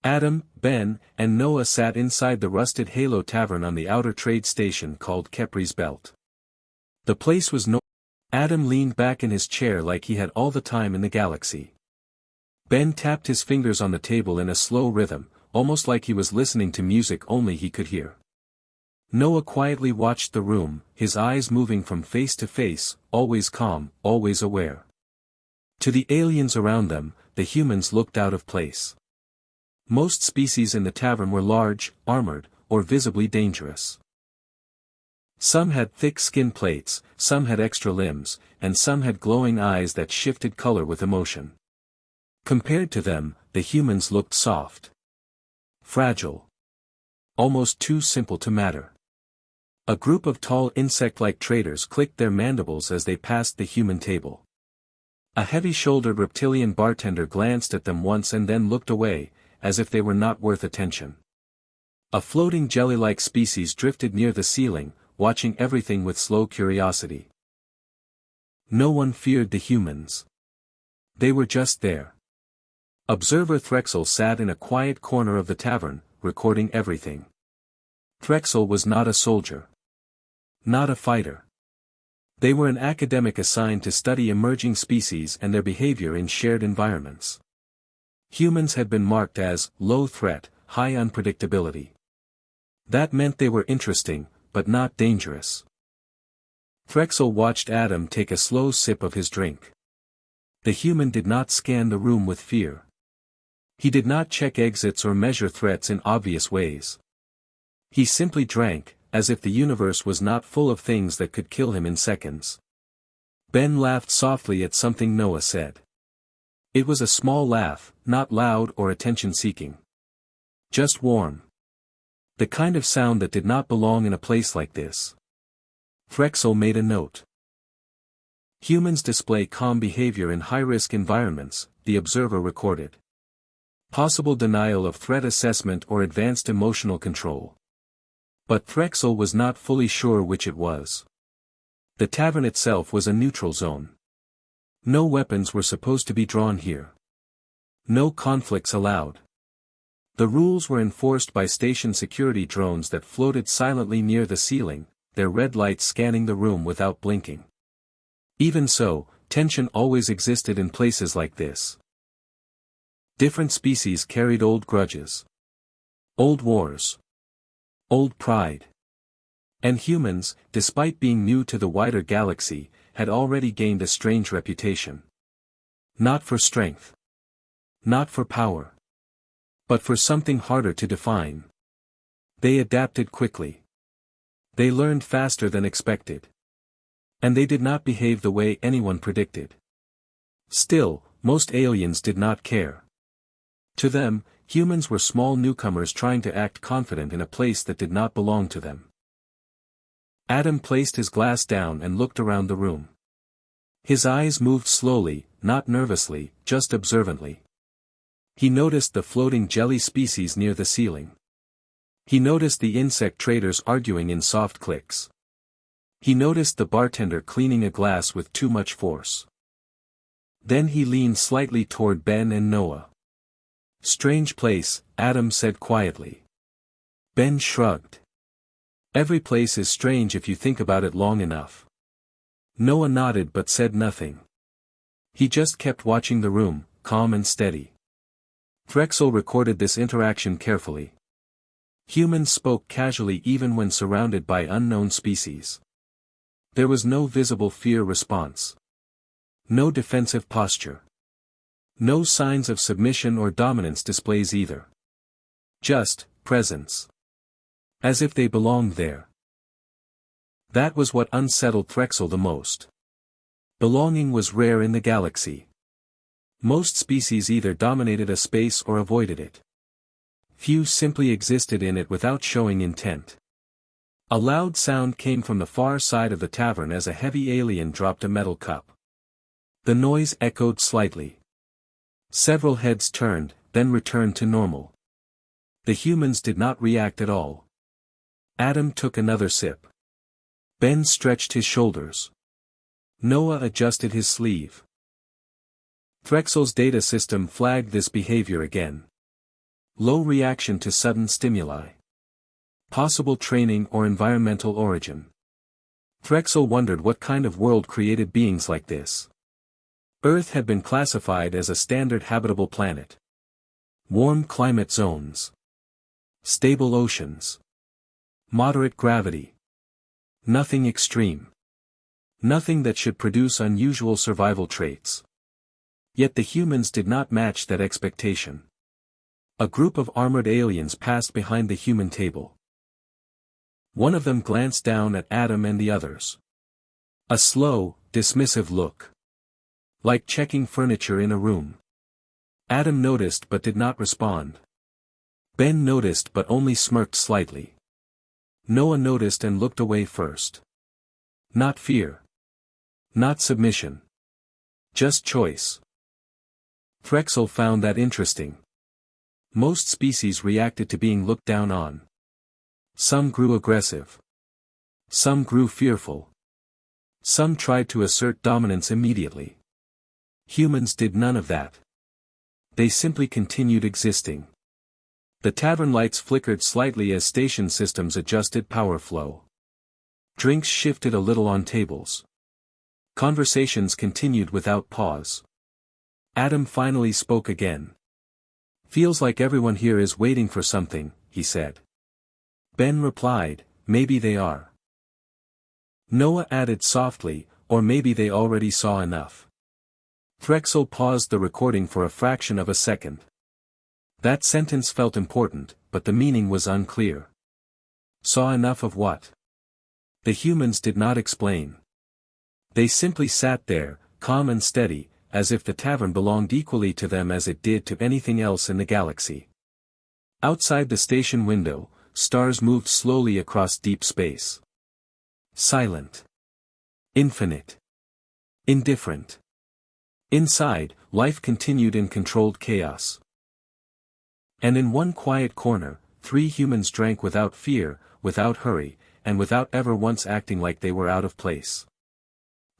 Adam, Ben, and Noah sat inside the rusted Halo Tavern on the outer trade station called Kepri's Belt. The place was no. Adam leaned back in his chair like he had all the time in the galaxy. Ben tapped his fingers on the table in a slow rhythm, almost like he was listening to music only he could hear. Noah quietly watched the room, his eyes moving from face to face, always calm, always aware. To the aliens around them, the humans looked out of place. Most species in the tavern were large, armored, or visibly dangerous. Some had thick skin plates, some had extra limbs, and some had glowing eyes that shifted color with emotion. Compared to them, the humans looked soft. Fragile. Almost too simple to matter. A group of tall insect-like traders clicked their mandibles as they passed the human table. A heavy-shouldered reptilian bartender glanced at them once and then looked away, as if they were not worth attention. A floating jelly-like species drifted near the ceiling, watching everything with slow curiosity. No one feared the humans. They were just there. Observer Threxel sat in a quiet corner of the tavern, recording everything. Threxel was not a soldier. Not a fighter. They were an academic assigned to study emerging species and their behavior in shared environments. Humans had been marked as low threat, high unpredictability. That meant they were interesting, but not dangerous. Threxel watched Adam take a slow sip of his drink. The human did not scan the room with fear. He did not check exits or measure threats in obvious ways. He simply drank, as if the universe was not full of things that could kill him in seconds. Ben laughed softly at something Noah said. It was a small laugh, not loud or attention-seeking. Just warm. The kind of sound that did not belong in a place like this. Threxel made a note. Humans display calm behavior in high-risk environments, the observer recorded. Possible denial of threat assessment or advanced emotional control. But Threxel was not fully sure which it was. The tavern itself was a neutral zone. No weapons were supposed to be drawn here. No conflicts allowed. The rules were enforced by station security drones that floated silently near the ceiling, their red lights scanning the room without blinking. Even so, tension always existed in places like this. Different species carried old grudges. Old wars. Old pride. And humans, despite being new to the wider galaxy, had already gained a strange reputation. Not for strength. Not for power. But for something harder to define. They adapted quickly. They learned faster than expected. And they did not behave the way anyone predicted. Still, most aliens did not care. To them, humans were small newcomers trying to act confident in a place that did not belong to them. Adam placed his glass down and looked around the room. His eyes moved slowly, not nervously, just observantly. He noticed the floating jelly species near the ceiling. He noticed the insect traders arguing in soft clicks. He noticed the bartender cleaning a glass with too much force. Then he leaned slightly toward Ben and Noah. Strange place, Adam said quietly. Ben shrugged. Every place is strange if you think about it long enough. Noah nodded but said nothing. He just kept watching the room, calm and steady. Threxel recorded this interaction carefully. Humans spoke casually even when surrounded by unknown species. There was no visible fear response. No defensive posture. No signs of submission or dominance displays either. Just presence. As if they belonged there. That was what unsettled Threxel the most. Belonging was rare in the galaxy. Most species either dominated a space or avoided it. Few simply existed in it without showing intent. A loud sound came from the far side of the tavern as a heavy alien dropped a metal cup. The noise echoed slightly. Several heads turned, then returned to normal. The humans did not react at all. Adam took another sip. Ben stretched his shoulders. Noah adjusted his sleeve. Threxel's data system flagged this behavior again. Low reaction to sudden stimuli. Possible training or environmental origin. Threxel wondered what kind of world created beings like this. Earth had been classified as a standard habitable planet. Warm climate zones. Stable oceans. Moderate gravity. Nothing extreme. Nothing that should produce unusual survival traits. Yet the humans did not match that expectation. A group of armored aliens passed behind the human table. One of them glanced down at Adam and the others. A slow, dismissive look. Like checking furniture in a room. Adam noticed but did not respond. Ben noticed but only smirked slightly. Noah noticed and looked away first. Not fear. Not submission. Just choice. Threxel found that interesting. Most species reacted to being looked down on. Some grew aggressive. Some grew fearful. Some tried to assert dominance immediately. Humans did none of that. They simply continued existing. The tavern lights flickered slightly as station systems adjusted power flow. Drinks shifted a little on tables. Conversations continued without pause. Adam finally spoke again. "Feels like everyone here is waiting for something," he said. Ben replied, "Maybe they are." Noah added softly, "Or maybe they already saw enough." Threxel paused the recording for a fraction of a second. That sentence felt important, but the meaning was unclear. Saw enough of what? The humans did not explain. They simply sat there, calm and steady, as if the tavern belonged equally to them as it did to anything else in the galaxy. Outside the station window, stars moved slowly across deep space. Silent. Infinite. Indifferent. Inside, life continued in controlled chaos. And in one quiet corner, 3 humans drank without fear, without hurry, and without ever once acting like they were out of place.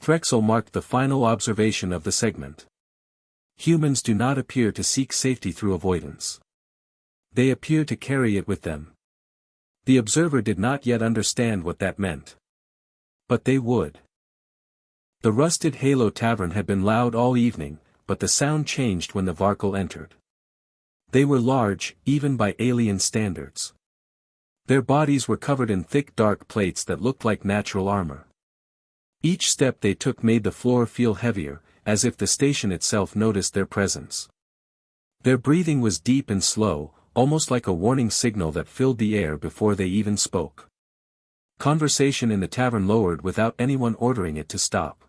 Threxel marked the final observation of the segment. Humans do not appear to seek safety through avoidance. They appear to carry it with them. The observer did not yet understand what that meant. But they would. The Rusted Halo Tavern had been loud all evening, but the sound changed when the Varkle entered. They were large, even by alien standards. Their bodies were covered in thick dark plates that looked like natural armor. Each step they took made the floor feel heavier, as if the station itself noticed their presence. Their breathing was deep and slow, almost like a warning signal that filled the air before they even spoke. Conversation in the tavern lowered without anyone ordering it to stop.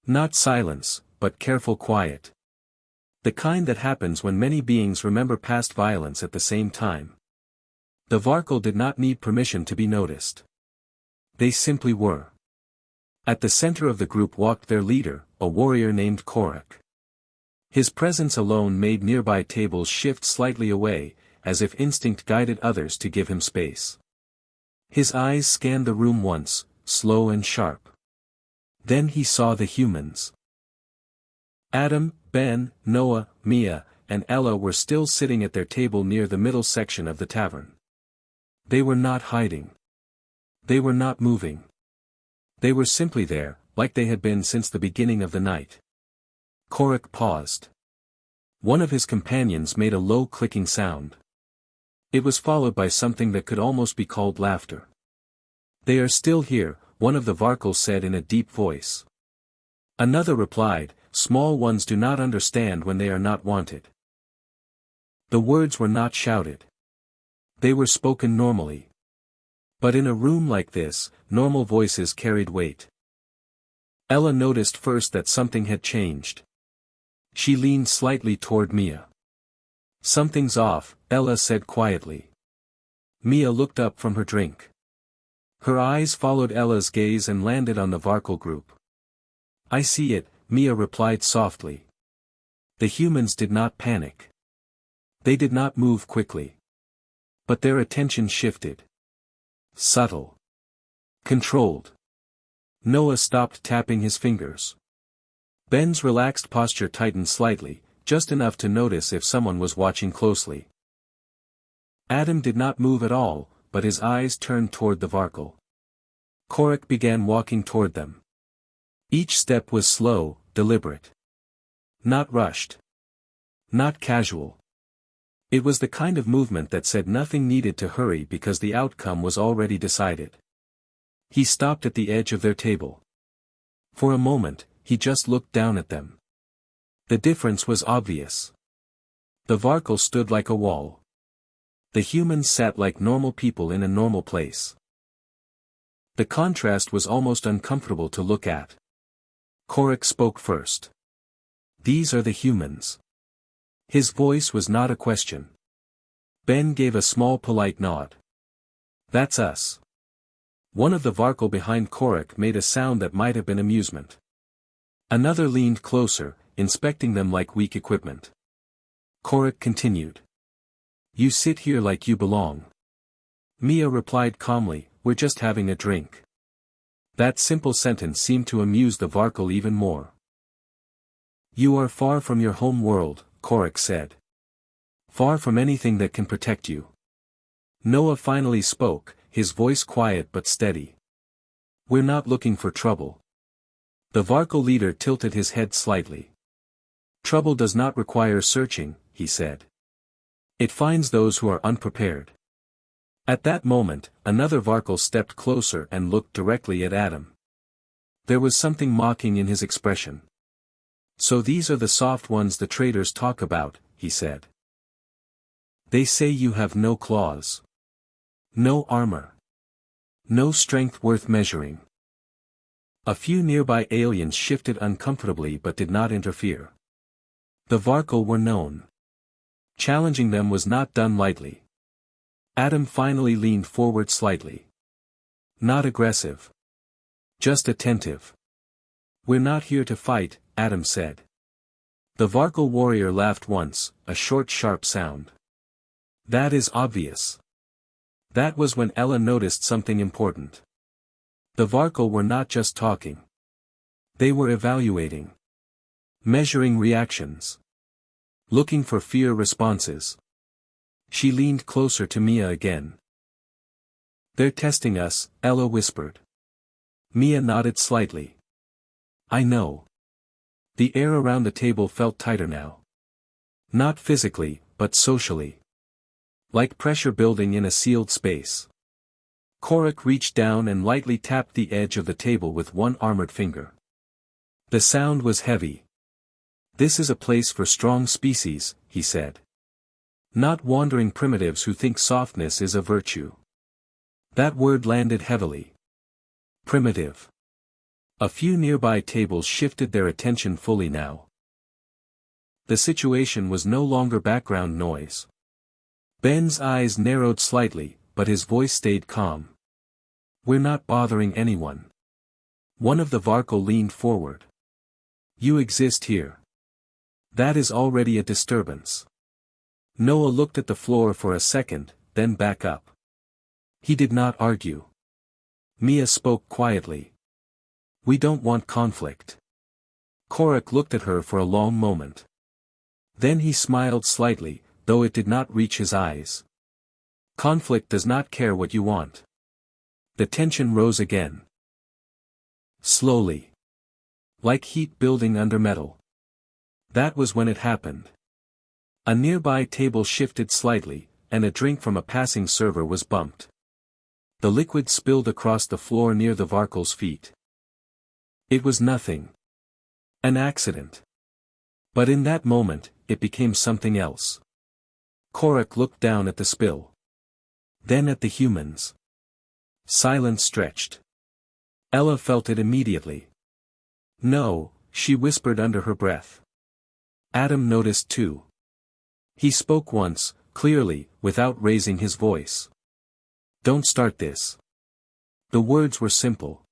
Not silence, but careful quiet. The kind that happens when many beings remember past violence at the same time. The Varkle did not need permission to be noticed. They simply were. At the center of the group walked their leader, a warrior named Korak. His presence alone made nearby tables shift slightly away, as if instinct guided others to give him space. His eyes scanned the room once, slow and sharp. Then he saw the humans. Adam, Ben, Noah, Mia, and Ella were still sitting at their table near the middle section of the tavern. They were not hiding. They were not moving. They were simply there, like they had been since the beginning of the night. Korak paused. One of his companions made a low clicking sound. It was followed by something that could almost be called laughter. "They are still here," one of the Varkles said in a deep voice. Another replied, "Small ones do not understand when they are not wanted." The words were not shouted. They were spoken normally. But in a room like this, normal voices carried weight. Ella noticed first that something had changed. She leaned slightly toward Mia. "Something's off," Ella said quietly. Mia looked up from her drink. Her eyes followed Ella's gaze and landed on the Varkle group. "I see it," Mia replied softly. The humans did not panic. They did not move quickly. But their attention shifted. Subtle. Controlled. Noah stopped tapping his fingers. Ben's relaxed posture tightened slightly, just enough to notice if someone was watching closely. Adam did not move at all, but his eyes turned toward the Varkle. Korik began walking toward them. Each step was slow, deliberate. Not rushed. Not casual. It was the kind of movement that said nothing needed to hurry because the outcome was already decided. He stopped at the edge of their table. For a moment, he just looked down at them. The difference was obvious. The Varkle stood like a wall. The humans sat like normal people in a normal place. The contrast was almost uncomfortable to look at. Korik spoke first. "These are the humans." His voice was not a question. Ben gave a small polite nod. "That's us." One of the Varkle behind Korik made a sound that might have been amusement. Another leaned closer, inspecting them like weak equipment. Korik continued. "You sit here like you belong." Mia replied calmly, "We're just having a drink." That simple sentence seemed to amuse the Varkle even more. "You are far from your home world," Korik said. "Far from anything that can protect you." Noah finally spoke, his voice quiet but steady. "We're not looking for trouble." The Varkle leader tilted his head slightly. "Trouble does not require searching," he said. "It finds those who are unprepared." At that moment, another Varkle stepped closer and looked directly at Adam. There was something mocking in his expression. "So these are the soft ones the traders talk about," he said. "They say you have no claws. No armor. No strength worth measuring." A few nearby aliens shifted uncomfortably but did not interfere. The Varkle were known. Challenging them was not done lightly. Adam finally leaned forward slightly. Not aggressive. Just attentive. "We're not here to fight," Adam said. The Varkle warrior laughed once, a short sharp sound. "That is obvious." That was when Ella noticed something important. The Varkle were not just talking. They were evaluating. Measuring reactions. Looking for fear responses. She leaned closer to Mia again. "They're testing us," Ella whispered. Mia nodded slightly. "I know." The air around the table felt tighter now. Not physically, but socially. Like pressure building in a sealed space. Korik reached down and lightly tapped the edge of the table with one armored finger. The sound was heavy. "This is a place for strong species," he said. "Not wandering primitives who think softness is a virtue." That word landed heavily. Primitive. A few nearby tables shifted their attention fully now. The situation was no longer background noise. Ben's eyes narrowed slightly, but his voice stayed calm. "We're not bothering anyone." One of the Varkle leaned forward. "You exist here. That is already a disturbance." Noah looked at the floor for a second, then back up. He did not argue. Mia spoke quietly. "We don't want conflict." Korik looked at her for a long moment. Then he smiled slightly, though it did not reach his eyes. "Conflict does not care what you want." The tension rose again. Slowly. Like heat building under metal. That was when it happened. A nearby table shifted slightly, and a drink from a passing server was bumped. The liquid spilled across the floor near the Varkle's feet. It was nothing. An accident. But in that moment, it became something else. Korik looked down at the spill. Then at the humans. Silence stretched. Ella felt it immediately. "No," she whispered under her breath. Adam noticed too. He spoke once, clearly, without raising his voice. "Don't start this." The words were simple.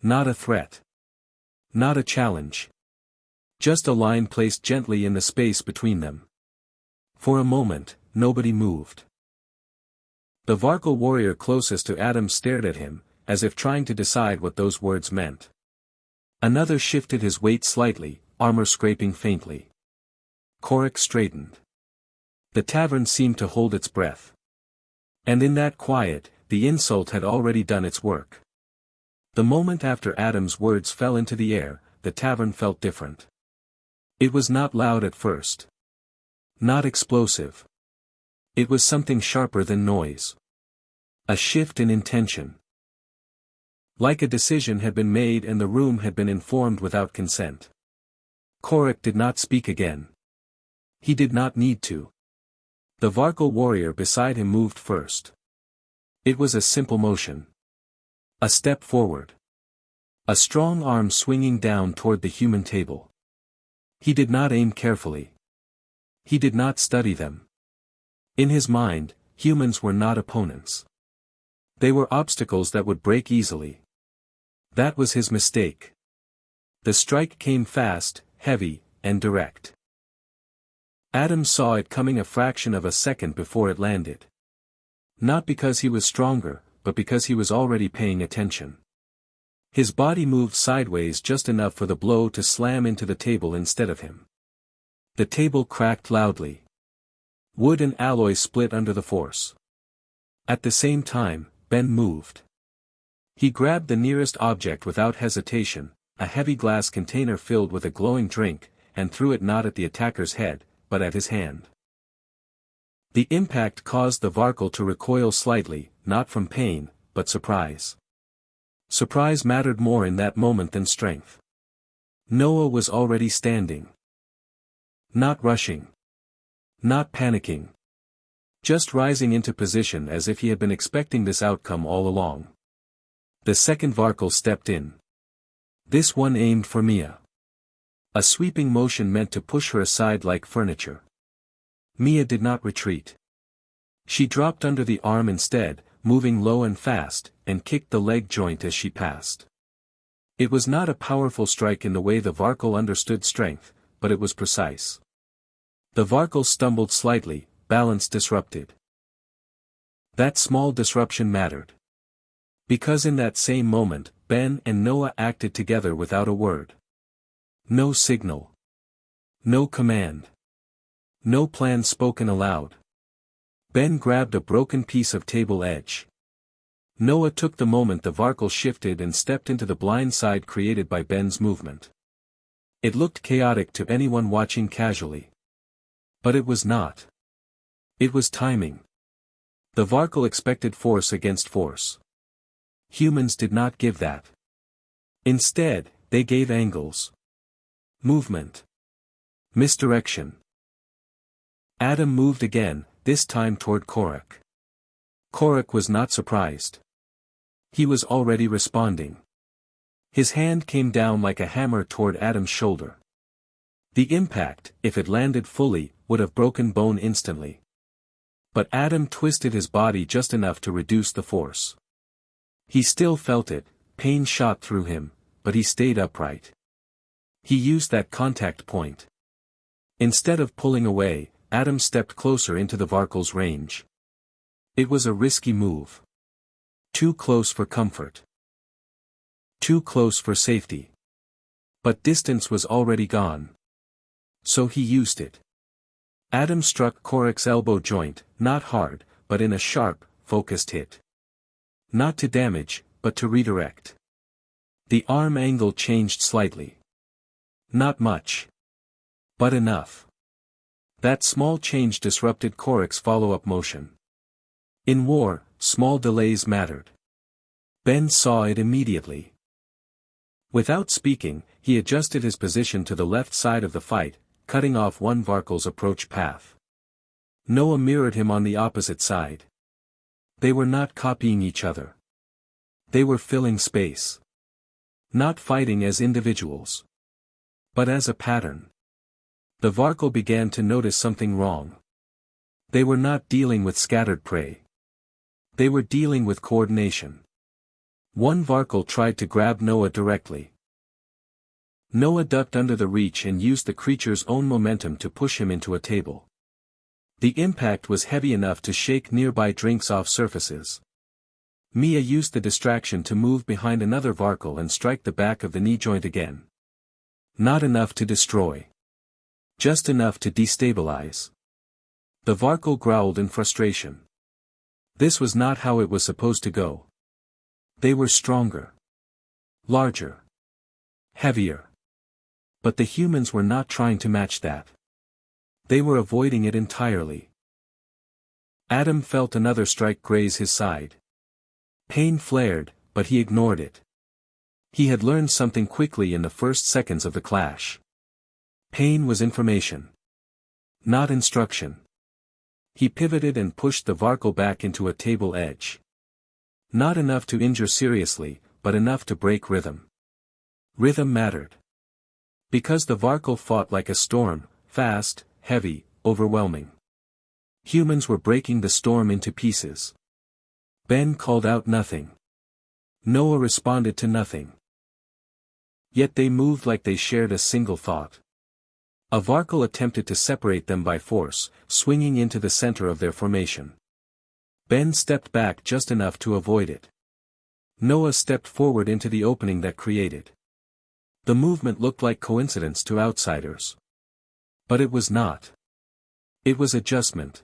Not a threat. Not a challenge. Just a line placed gently in the space between them. For a moment, nobody moved. The Varkle warrior closest to Adam stared at him, as if trying to decide what those words meant. Another shifted his weight slightly, armor scraping faintly. Korik straightened. The tavern seemed to hold its breath. And in that quiet, the insult had already done its work. The moment after Adam's words fell into the air, the tavern felt different. It was not loud at first. Not explosive. It was something sharper than noise. A shift in intention. Like a decision had been made and the room had been informed without consent. Korak did not speak again. He did not need to. The Varkal warrior beside him moved first. It was a simple motion. A step forward. A strong arm swinging down toward the human table. He did not aim carefully. He did not study them. In his mind, humans were not opponents. They were obstacles that would break easily. That was his mistake. The strike came fast, heavy, and direct. Adam saw it coming a fraction of a second before it landed. Not because he was stronger, but because he was already paying attention. His body moved sideways just enough for the blow to slam into the table instead of him. The table cracked loudly. Wood and alloy split under the force. At the same time, Ben moved. He grabbed the nearest object without hesitation, a heavy glass container filled with a glowing drink, and threw it not at the attacker's head, but at his hand. The impact caused the Varkal to recoil slightly, not from pain, but surprise. Surprise mattered more in that moment than strength. Noah was already standing. Not rushing. Not panicking. Just rising into position as if he had been expecting this outcome all along. The second Varkal stepped in. This one aimed for Mia. A sweeping motion meant to push her aside like furniture. Mia did not retreat. She dropped under the arm instead, moving low and fast, and kicked the leg joint as she passed. It was not a powerful strike in the way the Varkal understood strength, but it was precise. The Varkal stumbled slightly, balance disrupted. That small disruption mattered. Because in that same moment, Ben and Noah acted together without a word. No signal. No command. No plan spoken aloud. Ben grabbed a broken piece of table edge. Noah took the moment the Varkal shifted and stepped into the blind side created by Ben's movement. It looked chaotic to anyone watching casually. But it was not. It was timing. The Varkal expected force against force. Humans did not give that. Instead, they gave angles. Movement. Misdirection. Adam moved again, this time toward Korak. Korak was not surprised. He was already responding. His hand came down like a hammer toward Adam's shoulder. The impact, if it landed fully, would have broken bone instantly. But Adam twisted his body just enough to reduce the force. He still felt it, pain shot through him, but he stayed upright. He used that contact point. Instead of pulling away, Adam stepped closer into the Varkal's range. It was a risky move. Too close for comfort. Too close for safety. But distance was already gone. So he used it. Adam struck Korak's elbow joint, not hard, but in a sharp, focused hit. Not to damage, but to redirect. The arm angle changed slightly. Not much. But enough. That small change disrupted Korak's follow-up motion. In war, small delays mattered. Ben saw it immediately. Without speaking, he adjusted his position to the left side of the fight, cutting off one Varkal's approach path. Noah mirrored him on the opposite side. They were not copying each other. They were filling space. Not fighting as individuals. But as a pattern. The Varkal began to notice something wrong. They were not dealing with scattered prey. They were dealing with coordination. One Varkal tried to grab Noah directly. Noah ducked under the reach and used the creature's own momentum to push him into a table. The impact was heavy enough to shake nearby drinks off surfaces. Mia used the distraction to move behind another Varkal and strike the back of the knee joint again. Not enough to destroy. Just enough to destabilize. The Varkal growled in frustration. This was not how it was supposed to go. They were stronger. Larger. Heavier. But the humans were not trying to match that. They were avoiding it entirely. Adam felt another strike graze his side. Pain flared, but he ignored it. He had learned something quickly in the first seconds of the clash. Pain was information. Not instruction. He pivoted and pushed the Varkle back into a table edge. Not enough to injure seriously, but enough to break rhythm. Rhythm mattered. Because the Varkle fought like a storm, fast, heavy, overwhelming. Humans were breaking the storm into pieces. Ben called out nothing. Noah responded to nothing. Yet they moved like they shared a single thought. A Varkle attempted to separate them by force, swinging into the center of their formation. Ben stepped back just enough to avoid it. Noah stepped forward into the opening that created. The movement looked like coincidence to outsiders. But it was not. It was adjustment.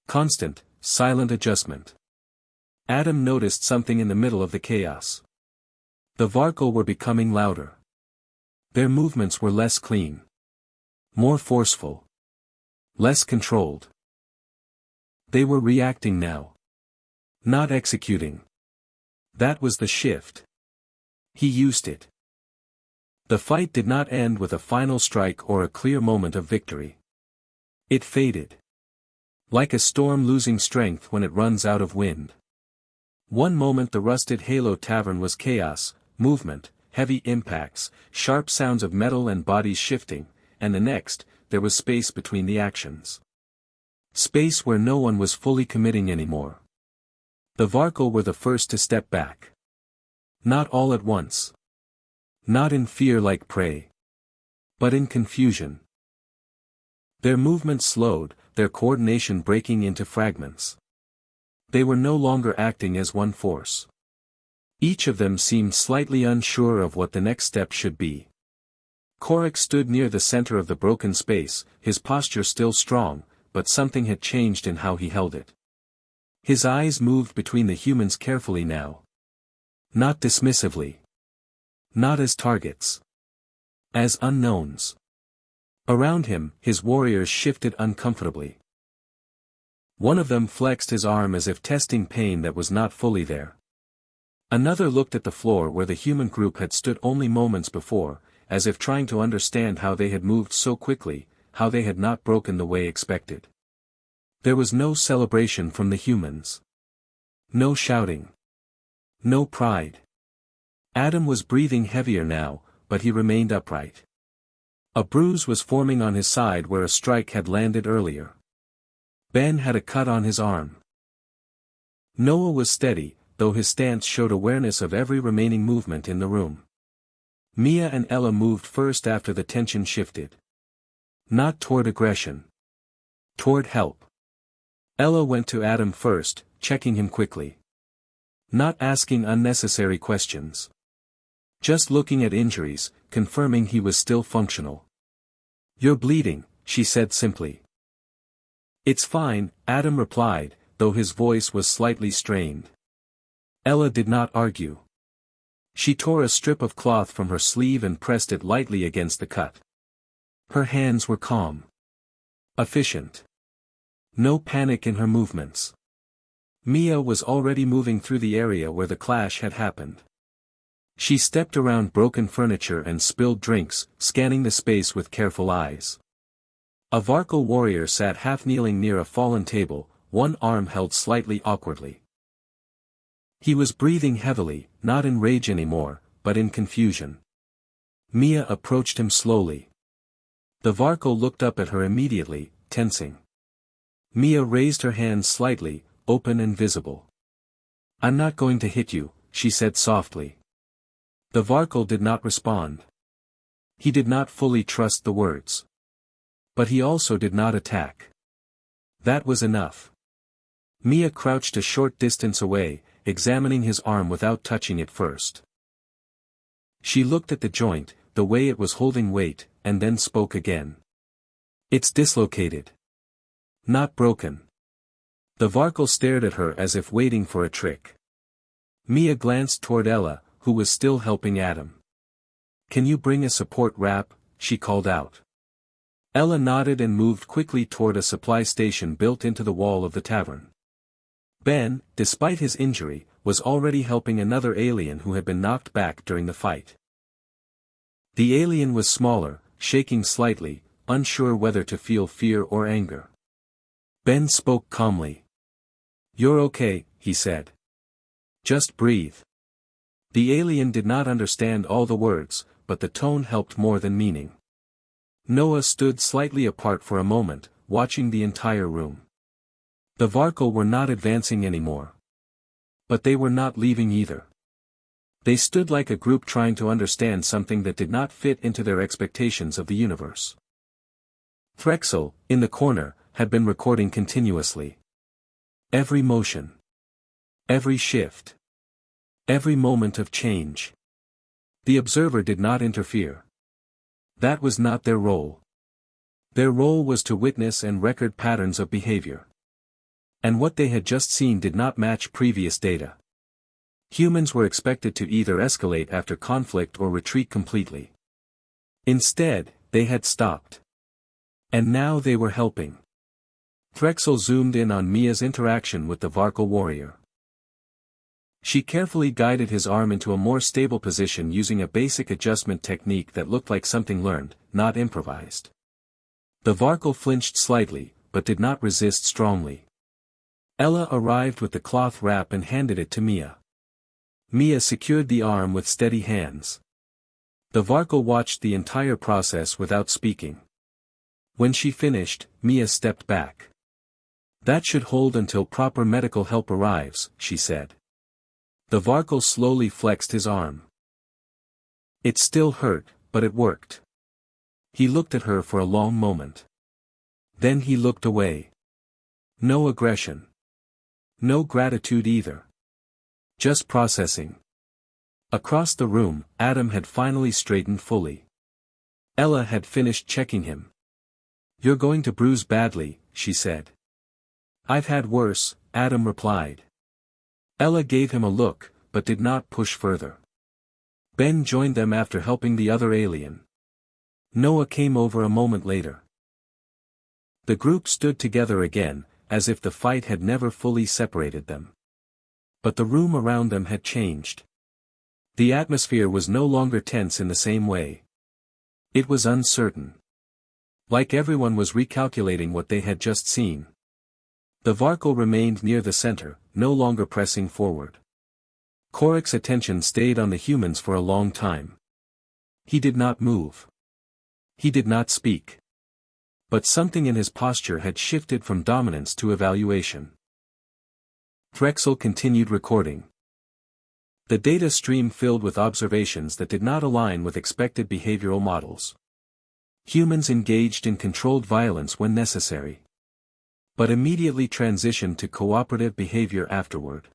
Constant, silent adjustment. Adam noticed something in the middle of the chaos. The Varkle were becoming louder. Their movements were less clean. More forceful. Less controlled. They were reacting now. Not executing. That was the shift. He used it. The fight did not end with a final strike or a clear moment of victory. It faded. Like a storm losing strength when it runs out of wind. One moment the rusted Halo Tavern was chaos, movement, heavy impacts, sharp sounds of metal and bodies shifting, and the next, there was space between the actions. Space where no one was fully committing anymore. The Varkle were the first to step back. Not all at once. Not in fear like prey. But in confusion. Their movement slowed, their coordination breaking into fragments. They were no longer acting as one force. Each of them seemed slightly unsure of what the next step should be. Korik stood near the center of the broken space, his posture still strong, but something had changed in how he held it. His eyes moved between the humans carefully now. Not dismissively. Not as targets. As unknowns. Around him, his warriors shifted uncomfortably. One of them flexed his arm as if testing pain that was not fully there. Another looked at the floor where the human group had stood only moments before, as if trying to understand how they had moved so quickly, how they had not broken the way expected. There was no celebration from the humans. No shouting. No pride. Adam was breathing heavier now, but he remained upright. A bruise was forming on his side where a strike had landed earlier. Ben had a cut on his arm. Noah was steady, though his stance showed awareness of every remaining movement in the room. Mia and Ella moved first after the tension shifted. Not toward aggression. Toward help. Ella went to Adam first, checking him quickly. Not asking unnecessary questions. Just looking at injuries, confirming he was still functional. "You're bleeding," she said simply. "It's fine," Adam replied, though his voice was slightly strained. Ella did not argue. She tore a strip of cloth from her sleeve and pressed it lightly against the cut. Her hands were calm. Efficient. No panic in her movements. Mia was already moving through the area where the clash had happened. She stepped around broken furniture and spilled drinks, scanning the space with careful eyes. A Varkle warrior sat half-kneeling near a fallen table, one arm held slightly awkwardly. He was breathing heavily, not in rage anymore, but in confusion. Mia approached him slowly. The Varkle looked up at her immediately, tensing. Mia raised her hands slightly, open and visible. "I'm not going to hit you," she said softly. The Varkle did not respond. He did not fully trust the words. But he also did not attack. That was enough. Mia crouched a short distance away, examining his arm without touching it first. She looked at the joint, the way it was holding weight, and then spoke again. "It's dislocated. Not broken. The Varkle stared at her as if waiting for a trick. Mia glanced toward Ella, who was still helping Adam. "Can you bring a support wrap?" she called out. Ella nodded and moved quickly toward a supply station built into the wall of the tavern. Ben, despite his injury, was already helping another alien who had been knocked back during the fight. The alien was smaller, shaking slightly, unsure whether to feel fear or anger. Ben spoke calmly. "You're okay," he said. "Just breathe." The alien did not understand all the words, but the tone helped more than meaning. Noah stood slightly apart for a moment, watching the entire room. The Varkle were not advancing anymore. But they were not leaving either. They stood like a group trying to understand something that did not fit into their expectations of the universe. Threxel, in the corner, had been recording continuously. Every motion. Every shift. Every moment of change. The observer did not interfere. That was not their role. Their role was to witness and record patterns of behavior. And what they had just seen did not match previous data. Humans were expected to either escalate after conflict or retreat completely. Instead, they had stopped. And now they were helping. Threxel zoomed in on Mia's interaction with the Varkle warrior. She carefully guided his arm into a more stable position using a basic adjustment technique that looked like something learned, not improvised. The Varkle flinched slightly, but did not resist strongly. Ella arrived with the cloth wrap and handed it to Mia. Mia secured the arm with steady hands. The Varkle watched the entire process without speaking. When she finished, Mia stepped back. "That should hold until proper medical help arrives," she said. The Varkle slowly flexed his arm. It still hurt, but it worked. He looked at her for a long moment. Then he looked away. No aggression. No gratitude either. Just processing. Across the room, Adam had finally straightened fully. Ella had finished checking him. "You're going to bruise badly," she said. "I've had worse," Adam replied. Ella gave him a look, but did not push further. Ben joined them after helping the other alien. Noah came over a moment later. The group stood together again, as if the fight had never fully separated them. But the room around them had changed. The atmosphere was no longer tense in the same way. It was uncertain. Like everyone was recalculating what they had just seen. The Varkle remained near the center, no longer pressing forward. Korik's attention stayed on the humans for a long time. He did not move. He did not speak. But something in his posture had shifted from dominance to evaluation. Threxel continued recording. The data stream filled with observations that did not align with expected behavioral models. Humans engaged in controlled violence when necessary. But immediately transitioned to cooperative behavior afterward.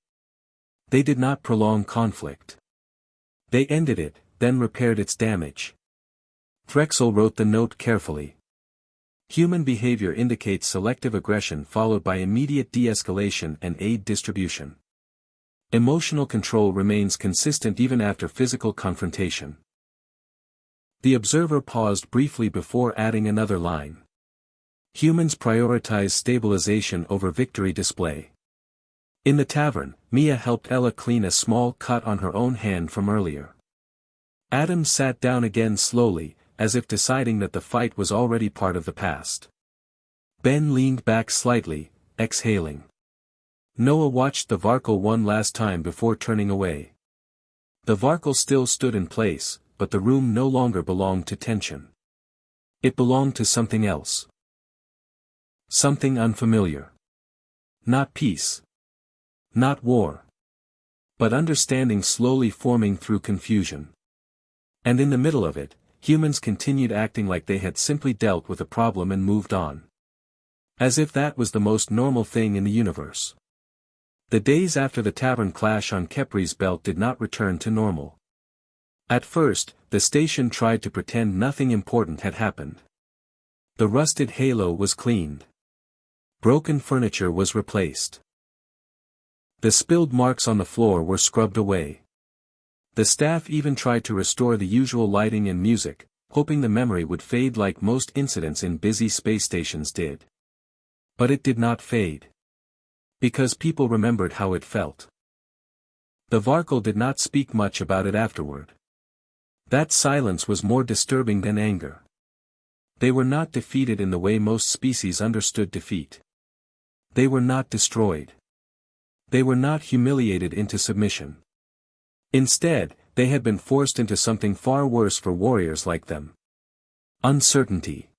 They did not prolong conflict. They ended it, then repaired its damage. Threxel wrote the note carefully. Human behavior indicates selective aggression followed by immediate de-escalation and aid distribution. Emotional control remains consistent even after physical confrontation. The observer paused briefly before adding another line. Humans prioritize stabilization over victory display. In the tavern, Mia helped Ella clean a small cut on her own hand from earlier. Adam sat down again slowly, as if deciding that the fight was already part of the past. Ben leaned back slightly, exhaling. Noah watched the Varkle one last time before turning away. The Varkle still stood in place, but the room no longer belonged to tension. It belonged to something else. Something unfamiliar. Not peace. Not war. But understanding slowly forming through confusion. And in the middle of it, humans continued acting like they had simply dealt with a problem and moved on. As if that was the most normal thing in the universe. The days after the tavern clash on Kepri's belt did not return to normal. At first, the station tried to pretend nothing important had happened. The rusted halo was cleaned. Broken furniture was replaced. The spilled marks on the floor were scrubbed away. The staff even tried to restore the usual lighting and music, hoping the memory would fade like most incidents in busy space stations did. But it did not fade. Because people remembered how it felt. The Varkle did not speak much about it afterward. That silence was more disturbing than anger. They were not defeated in the way most species understood defeat. They were not destroyed. They were not humiliated into submission. Instead, they had been forced into something far worse for warriors like them. Uncertainty.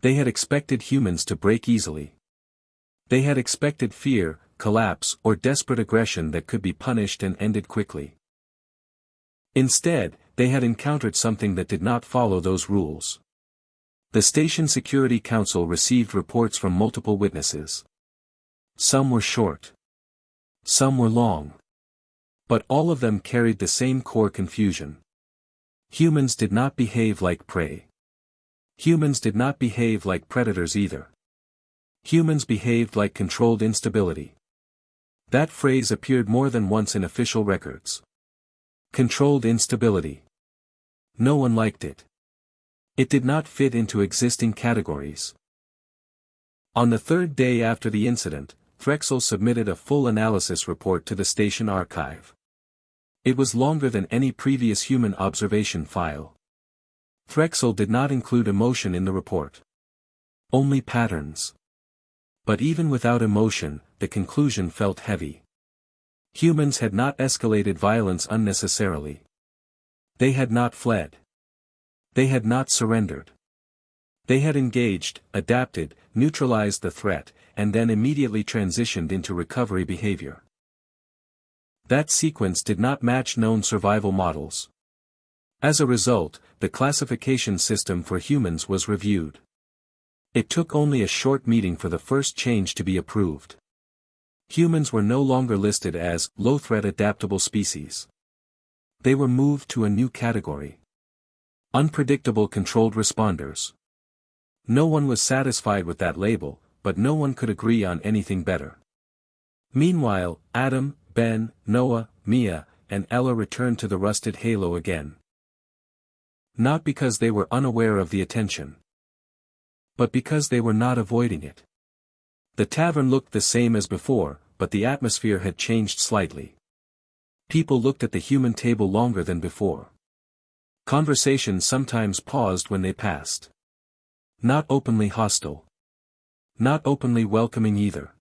They had expected humans to break easily. They had expected fear, collapse, or desperate aggression that could be punished and ended quickly. Instead, they had encountered something that did not follow those rules. The Station Security Council received reports from multiple witnesses. Some were short. Some were long. But all of them carried the same core confusion. Humans did not behave like prey. Humans did not behave like predators either. Humans behaved like controlled instability. That phrase appeared more than once in official records. Controlled instability. No one liked it. It did not fit into existing categories. On the third day after the incident, Frexel submitted a full analysis report to the station archive. It was longer than any previous human observation file. Frexel did not include emotion in the report. Only patterns. But even without emotion, the conclusion felt heavy. Humans had not escalated violence unnecessarily. They had not fled. They had not surrendered. They had engaged, adapted, neutralized the threat, and then immediately transitioned into recovery behavior. That sequence did not match known survival models. As a result, the classification system for humans was reviewed. It took only a short meeting for the first change to be approved. Humans were no longer listed as low-threat adaptable species. They were moved to a new category. Unpredictable controlled responders. No one was satisfied with that label, but no one could agree on anything better. Meanwhile, Adam, Ben, Noah, Mia, and Ella returned to the rusted halo again. Not because they were unaware of the attention, but because they were not avoiding it. The tavern looked the same as before, but the atmosphere had changed slightly. People looked at the human table longer than before. Conversations sometimes paused when they passed. Not openly hostile. Not openly welcoming either.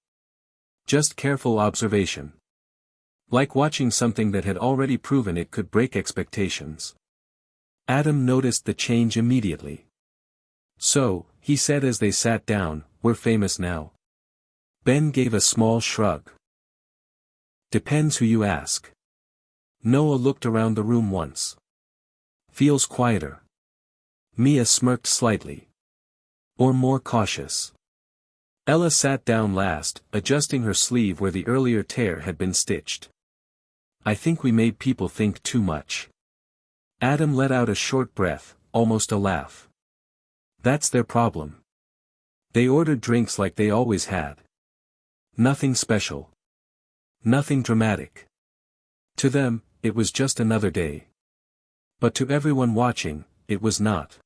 Just careful observation. Like watching something that had already proven it could break expectations. Adam noticed the change immediately. So, he said as they sat down, "We're famous now." Ben gave a small shrug. Depends who you ask. Noah looked around the room once. Feels quieter. Mia smirked slightly. Or more cautious. Ella sat down last, adjusting her sleeve where the earlier tear had been stitched. I think we made people think too much. Adam let out a short breath, almost a laugh. That's their problem. They ordered drinks like they always had. Nothing special. Nothing dramatic. To them, it was just another day. But to everyone watching, it was not.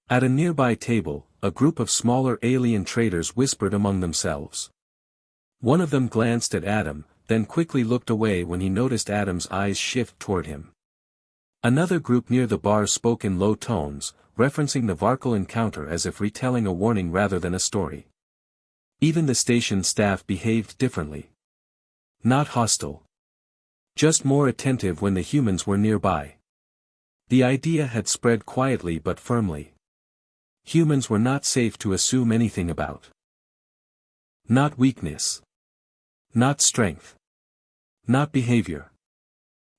At a nearby table, a group of smaller alien traders whispered among themselves. One of them glanced at Adam, then quickly looked away when he noticed Adam's eyes shift toward him. Another group near the bar spoke in low tones, referencing the Varkle encounter as if retelling a warning rather than a story. Even the station staff behaved differently. Not hostile. Just more attentive when the humans were nearby. The idea had spread quietly but firmly. Humans were not safe to assume anything about. Not weakness. Not strength. Not behavior.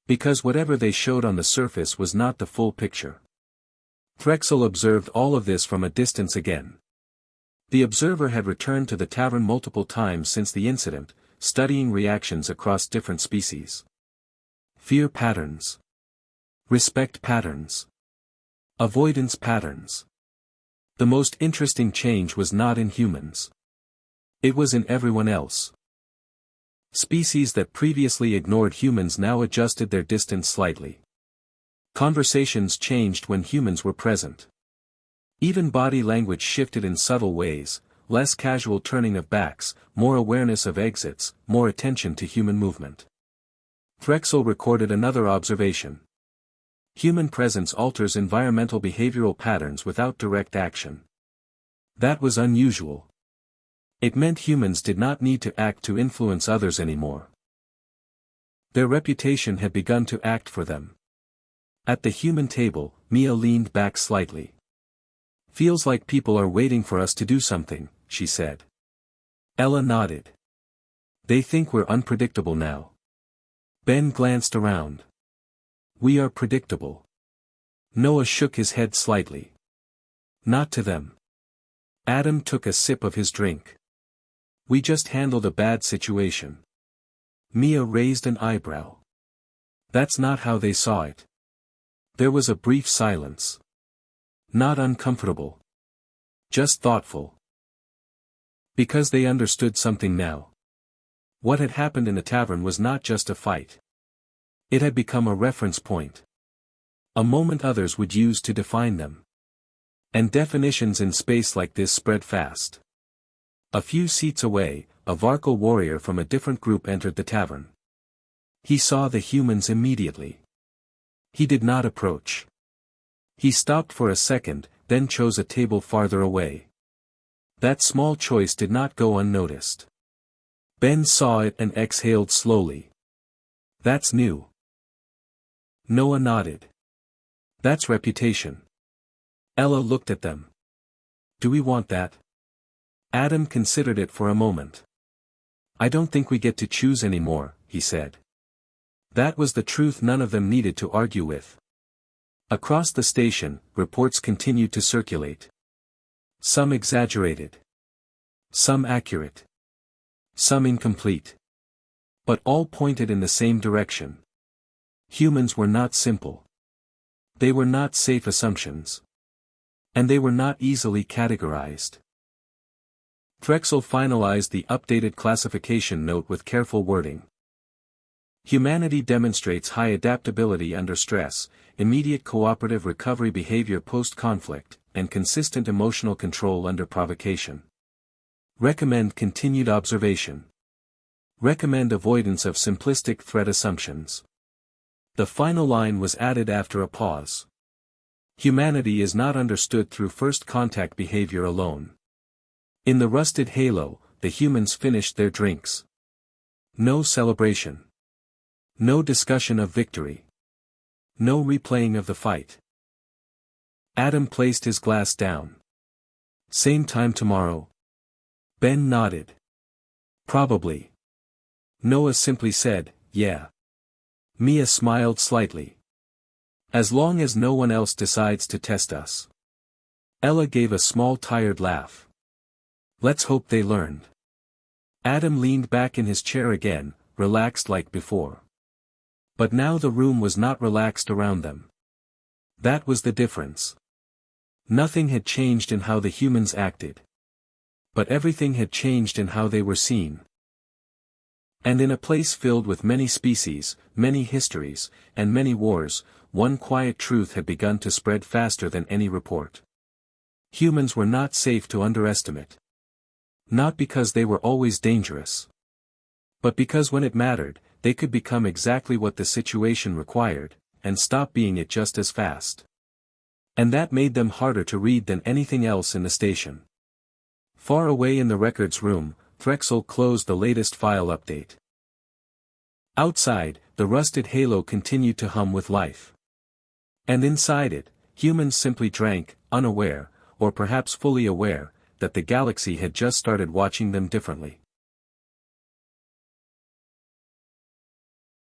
Because whatever they showed on the surface was not the full picture. Frexel observed all of this from a distance again. The observer had returned to the tavern multiple times since the incident, studying reactions across different species. Fear patterns. Respect patterns. Avoidance patterns. The most interesting change was not in humans. It was in everyone else. Species that previously ignored humans now adjusted their distance slightly. Conversations changed when humans were present. Even body language shifted in subtle ways, less casual turning of backs, more awareness of exits, more attention to human movement. Drexel recorded another observation. Human presence alters environmental behavioral patterns without direct action. That was unusual. It meant humans did not need to act to influence others anymore. Their reputation had begun to act for them. At the human table, Mia leaned back slightly. "Feels like people are waiting for us to do something," she said. Ella nodded. "They think we're unpredictable now." Ben glanced around. "We are predictable." Noah shook his head slightly. "Not to them." Adam took a sip of his drink. "We just handled a bad situation." Mia raised an eyebrow. "That's not how they saw it." There was a brief silence. Not uncomfortable. Just thoughtful. Because they understood something now. What had happened in the tavern was not just a fight. It had become a reference point. A moment others would use to define them. And definitions in space like this spread fast. A few seats away, a Varkal warrior from a different group entered the tavern. He saw the humans immediately. He did not approach. He stopped for a second, then chose a table farther away. That small choice did not go unnoticed. Ben saw it and exhaled slowly. "That's new." Noah nodded. "That's reputation." Ella looked at them. "Do we want that?" Adam considered it for a moment. "I don't think we get to choose anymore," he said. That was the truth none of them needed to argue with. Across the station, reports continued to circulate. Some exaggerated. Some accurate. Some incomplete. But all pointed in the same direction. Humans were not simple. They were not safe assumptions. And they were not easily categorized. Drexel finalized the updated classification note with careful wording. Humanity demonstrates high adaptability under stress, immediate cooperative recovery behavior post-conflict, and consistent emotional control under provocation. Recommend continued observation. Recommend avoidance of simplistic threat assumptions. The final line was added after a pause. Humanity is not understood through first contact behavior alone. In the rusted halo, the humans finished their drinks. No celebration. No discussion of victory. No replaying of the fight. Adam placed his glass down. "Same time tomorrow?" Ben nodded. "Probably." Noah simply said, "Yeah." Mia smiled slightly. "As long as no one else decides to test us." Ella gave a small tired laugh. "Let's hope they learned." Adam leaned back in his chair again, relaxed like before. But now the room was not relaxed around them. That was the difference. Nothing had changed in how the humans acted. But everything had changed in how they were seen. And in a place filled with many species, many histories, and many wars, one quiet truth had begun to spread faster than any report. Humans were not safe to underestimate. Not because they were always dangerous. But because when it mattered, they could become exactly what the situation required, and stop being it just as fast. And that made them harder to read than anything else in the station. Far away in the records room, Drexel closed the latest file update. Outside, the rusted halo continued to hum with life. And inside it, humans simply drank, unaware, or perhaps fully aware, that the galaxy had just started watching them differently.